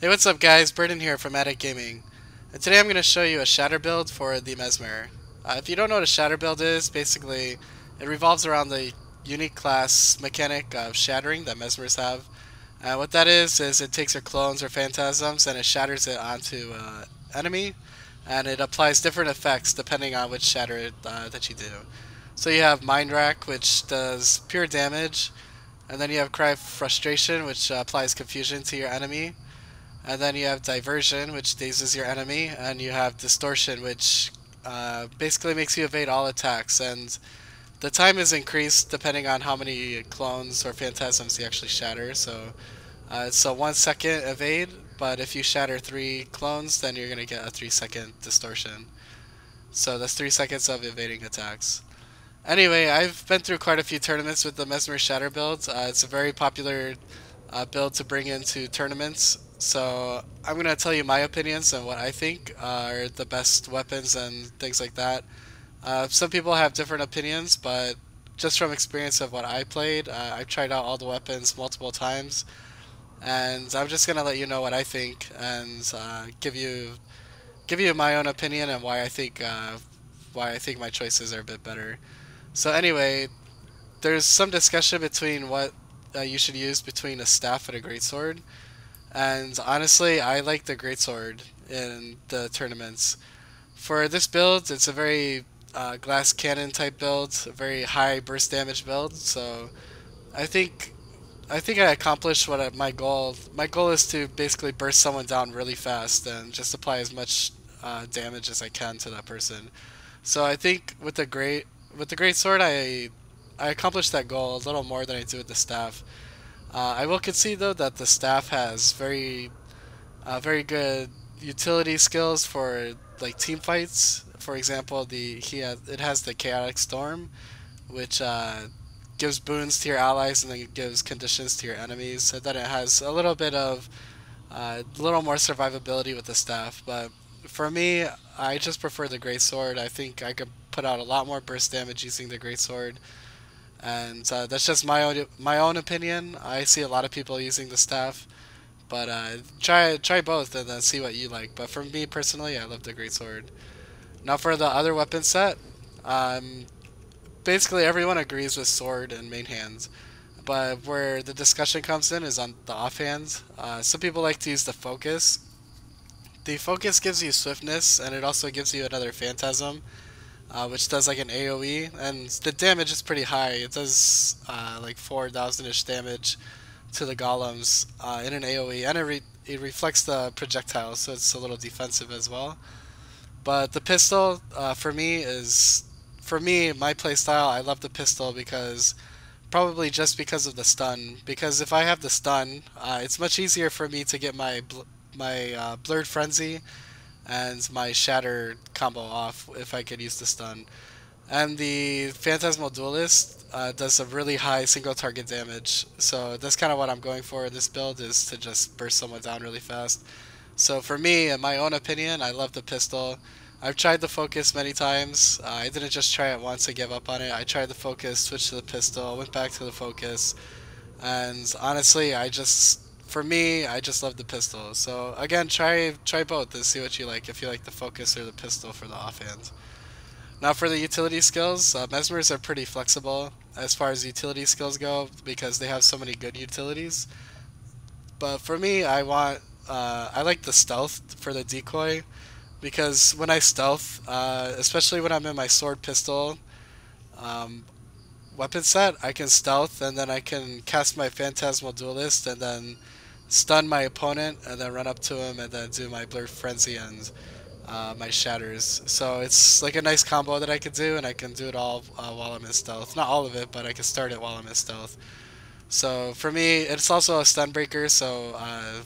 Hey, what's up guys? Burden here from Addict Gaming. And today I'm going to show you a Shatter build for the Mesmer. If you don't know what a Shatter build is, basically it revolves around the unique class mechanic of shattering that Mesmers have. And what that is it takes your clones or phantasms and it shatters it onto enemy, and it applies different effects depending on which shatter that you do. So you have Mind Rack, which does pure damage, and then you have Cry of Frustration, which applies confusion to your enemy. And then you have Diversion, which dazes your enemy, and you have Distortion, which basically makes you evade all attacks. And the time is increased depending on how many clones or phantasms you actually shatter. So it's a 1 second evade, but if you shatter 3 clones, then you're going to get a 3 second Distortion. So that's 3 seconds of evading attacks. Anyway, I've been through quite a few tournaments with the Mesmer Shatter build. It's a very popular build to bring into tournaments. So I'm going to tell you my opinions and what I think are the best weapons and things like that. Some people have different opinions, but just from experience of what I played, I've tried out all the weapons multiple times, and I'm just going to let you know what I think and give you my own opinion and why I think my choices are a bit better. So anyway, there's some discussion between what you should use between a staff and a greatsword. And honestly, I like the greatsword in the tournaments. For this build, it's a very glass cannon type build, a very high burst damage build. So I think I accomplished my goal. My goal is to basically burst someone down really fast and just apply as much damage as I can to that person. So I think with the great sword, I accomplished that goal a little more than I do with the staff. I will concede though that the staff has very good utility skills for like team fights. For example, it has the chaotic storm, which gives boons to your allies and then it gives conditions to your enemies. So then it has a little bit of a little more survivability with the staff. But for me, I just prefer the great sword. I think I could put out a lot more burst damage using the great sword, and that's just my own opinion. I see a lot of people using the staff, but try both and then see what you like. But for me personally, I love the great sword. Now for the other weapon set, um, basically everyone agrees with sword and main hands. But where the discussion comes in is on the offhand. Some people like to use the focus. The focus gives you swiftness, and it also gives you another phantasm, which does like an AoE, and the damage is pretty high. It does like 4,000-ish damage to the golems in an AoE, and it reflects the projectile, so it's a little defensive as well. But the pistol, for me, my playstyle, I love the pistol because probably just because of the stun. Because if I have the stun, it's much easier for me to get my blurred frenzy and my shatter combo off if I could use the stun. And the Phantasmal Duelist does a really high single target damage, so that's kind of what I'm going for in this build, is to just burst someone down really fast. So for me, in my own opinion, I love the pistol. I've tried the focus many times. I didn't just try it once and give up on it. I tried the focus, switched to the pistol, went back to the focus, and honestly, for me, I just love the pistol. So again, try both and see what you like. If you like the focus or the pistol for the offhand. Now for the utility skills, Mesmers are pretty flexible as far as utility skills go because they have so many good utilities. But for me, I like the stealth for the decoy because when I stealth, especially when I'm in my sword pistol um, weapon set, I can stealth and then I can cast my Phantasmal Duelist and then stun my opponent and then run up to him and then do my Blurred Frenzy and my shatters. So it's like a nice combo that I can do, and I can do it all while I'm in stealth. Not all of it, but I can start it while I'm in stealth. So for me, it's also a stun breaker. So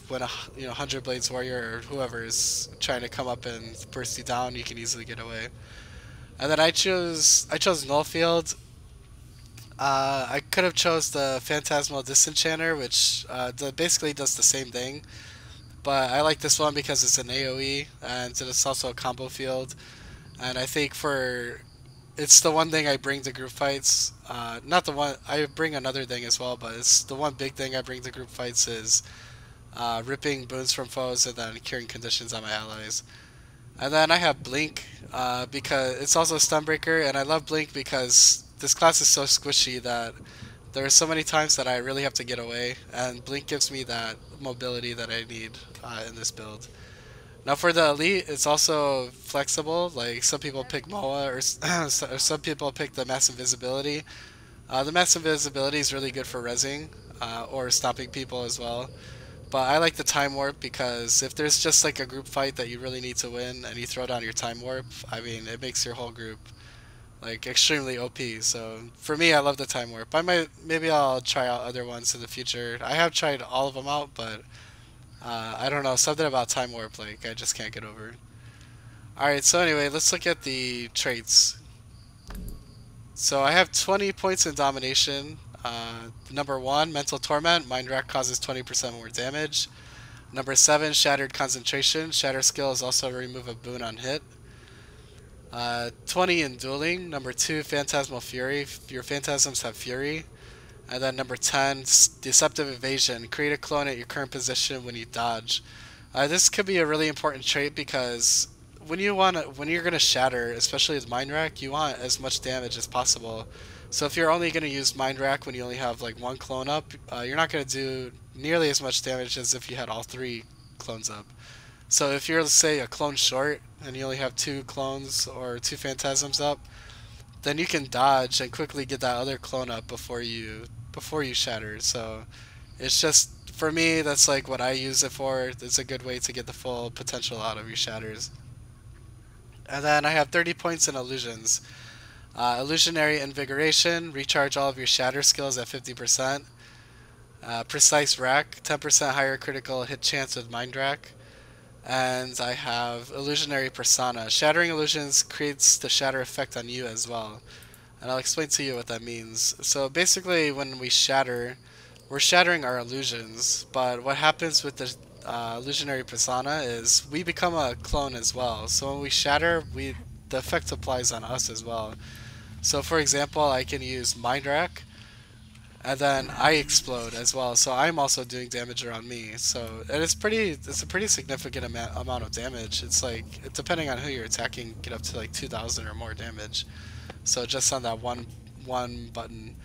when a 100 Blades warrior or whoever is trying to come up and burst you down, you can easily get away. And then I chose Nullfield. I could have chose the Phantasmal Disenchanter, which basically does the same thing. But I like this one because it's an AoE and it's also a combo field. And I think it's the one thing I bring to group fights. Not the one I bring another thing as well, but it's the one big thing I bring to group fights is ripping boons from foes, and then curing conditions on my allies. And then I have Blink, because it's also a stun breaker, and I love Blink because this class is so squishy that there are so many times that I really have to get away, and Blink gives me that mobility that I need in this build. Now for the elite, it's also flexible. Like some people pick MOA, or some people pick the mass invisibility. The mass invisibility is really good for rezzing or stopping people as well. But I like the time warp because if there's just like a group fight that you really need to win and you throw down your time warp, I mean it makes your whole group like extremely OP. So for me, I love the time warp. Maybe I'll try out other ones in the future. I have tried all of them out, but I don't know, something about time warp like I just can't get over. All right, so anyway, let's look at the traits. So I have 20 points in domination. Number 1, mental torment. Mind rack causes 20% more damage. Number 7, shattered concentration. Shatter skill is also remove a boon on hit. 20 in dueling. Number 2, phantasmal fury. Your phantasms have fury. And then number 10, deceptive evasion. Create a clone at your current position when you dodge. This could be a really important trait because when you're gonna shatter, especially with mind rack, you want as much damage as possible. So if you're only gonna use mind rack when you only have like one clone up, you're not gonna do nearly as much damage as if you had all 3 clones up. So if you're, say, a clone short and you only have 2 clones or 2 phantasms up, then you can dodge and quickly get that other clone up before you shatter. So it's just, for me, that's like what I use it for. It's a good way to get the full potential out of your shatters. And then I have 30 points in illusions. Illusionary invigoration, recharge all of your shatter skills at 50%. Precise rack, 10% higher critical hit chance with mind rack. And I have illusionary persona. Shattering illusions creates the shatter effect on you as well. And I'll explain to you what that means. So basically when we shatter, we're shattering our illusions, but what happens with the illusionary persona is we become a clone as well. So when we shatter, the effect applies on us as well. So for example, I can use mind rack, and then I explode as well. So I'm also doing damage around me. So it's a pretty significant amount of damage. It's like, depending on who you're attacking, get up to like 2,000 or more damage. So just on that one button.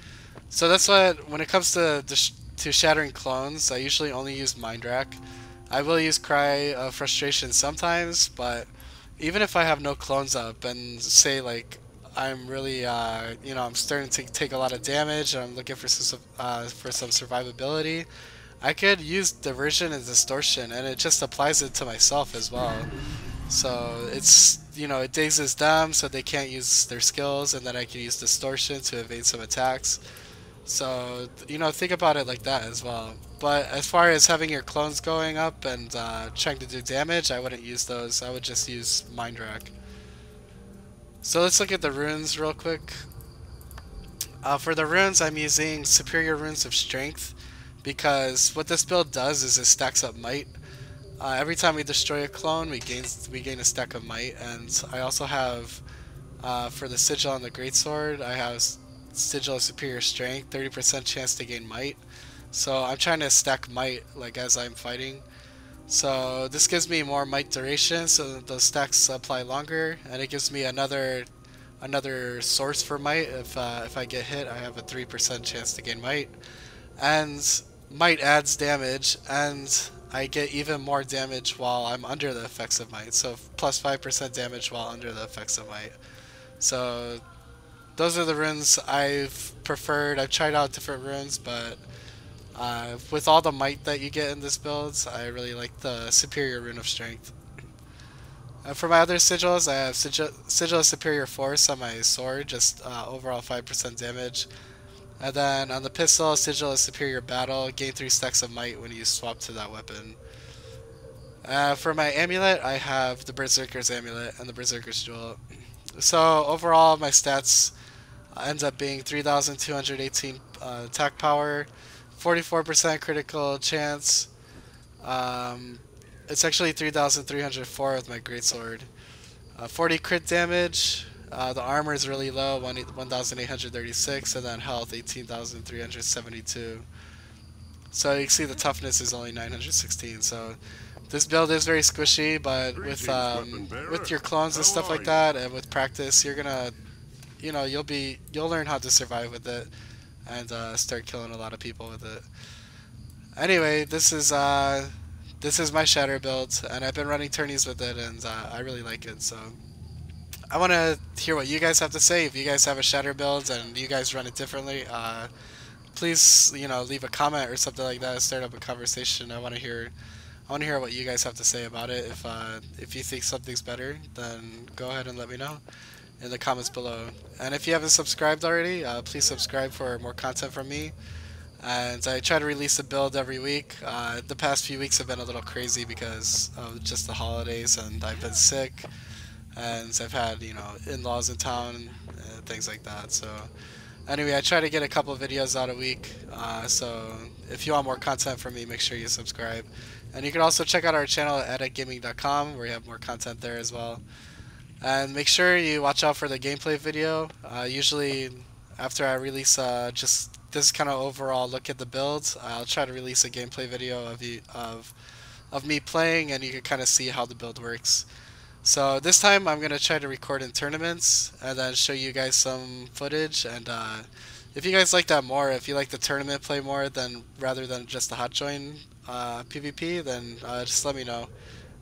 So that's when it comes to shattering clones, I usually only use mind rack. I will use Cry of Frustration sometimes, but even if I have no clones up and say like I'm really I'm starting to take a lot of damage and I'm looking for some survivability, I could use Diversion and Distortion, and it just applies it to myself as well. So it's, it dazes them so they can't use their skills, and then I can use Distortion to evade some attacks. So, think about it like that as well. But as far as having your clones going up and trying to do damage, I wouldn't use those. I would just use Mind Rack. So let's look at the runes real quick. For the runes, I'm using Superior Runes of Strength, because what this build does is it stacks up might. Every time we destroy a clone, we gain a stack of might, and I also have, for the Sigil and the Greatsword, I have Sigil of Superior Strength, 30% chance to gain might. So I'm trying to stack might like as I'm fighting. So this gives me more might duration, so those stacks apply longer, and it gives me another source for might. If I get hit, I have a 3% chance to gain might, and might adds damage, and I get even more damage while I'm under the effects of might. So plus 5% damage while under the effects of might. So those are the runes I've preferred. I've tried out different runes, but with all the might that you get in this build, I really like the Superior Rune of Strength. For my other sigils, I have Sigil of Superior Force on my sword, just overall 5% damage. And then on the pistol, Sigil of Superior Battle, gain 3 stacks of might when you swap to that weapon. For my amulet, I have the Berserker's Amulet and the Berserker's Jewel. So overall, my stats ends up being 3,218 attack power, 44% critical chance. It's actually 3,304 with my Greatsword. 40 crit damage. The armor is really low, 1,836, and then health 18,372. So you can see the toughness is only 916. So this build is very squishy, but with your clones and stuff like that, and with practice, you're gonna, you'll learn how to survive with it and start killing a lot of people with it. Anyway, this is my Shatter build, and I've been running tourneys with it, and I really like it. So I want to hear what you guys have to say. If you guys have a Shatter build and you guys run it differently, please, leave a comment or something like that. Start up a conversation. I want to hear what you guys have to say about it. If you think something's better, then go ahead and let me know in the comments below. And if you haven't subscribed already, please subscribe for more content from me. And I try to release a build every week. The past few weeks have been a little crazy because of just the holidays, and I've been sick, and I've had, in-laws in town, and things like that. So anyway, I try to get a couple of videos out a week. So if you want more content from me, make sure you subscribe. And you can also check out our channel at editgaming.com, where we have more content there as well. And make sure you watch out for the gameplay video. Usually after I release just this kind of overall look at the build, I'll try to release a gameplay video of me playing, and you can kind of see how the build works. So this time I'm going to try to record in tournaments and then show you guys some footage. And if you guys like that more, if you like the tournament play more than rather than just the hot join PvP, then just let me know,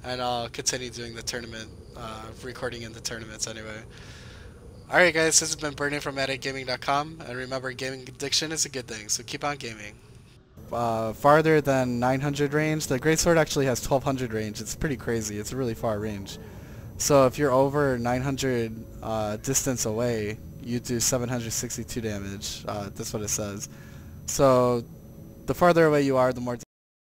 and I'll continue doing the tournament, recording in the tournaments anyway. Alright guys, this has been Burning from editgaming.com, and remember, gaming addiction is a good thing, so keep on gaming. Farther than 900 range, the Greatsword actually has 1200 range. It's pretty crazy. It's a really far range. So if you're over 900 distance away, you do 762 damage. That's what it says. So the farther away you are, the more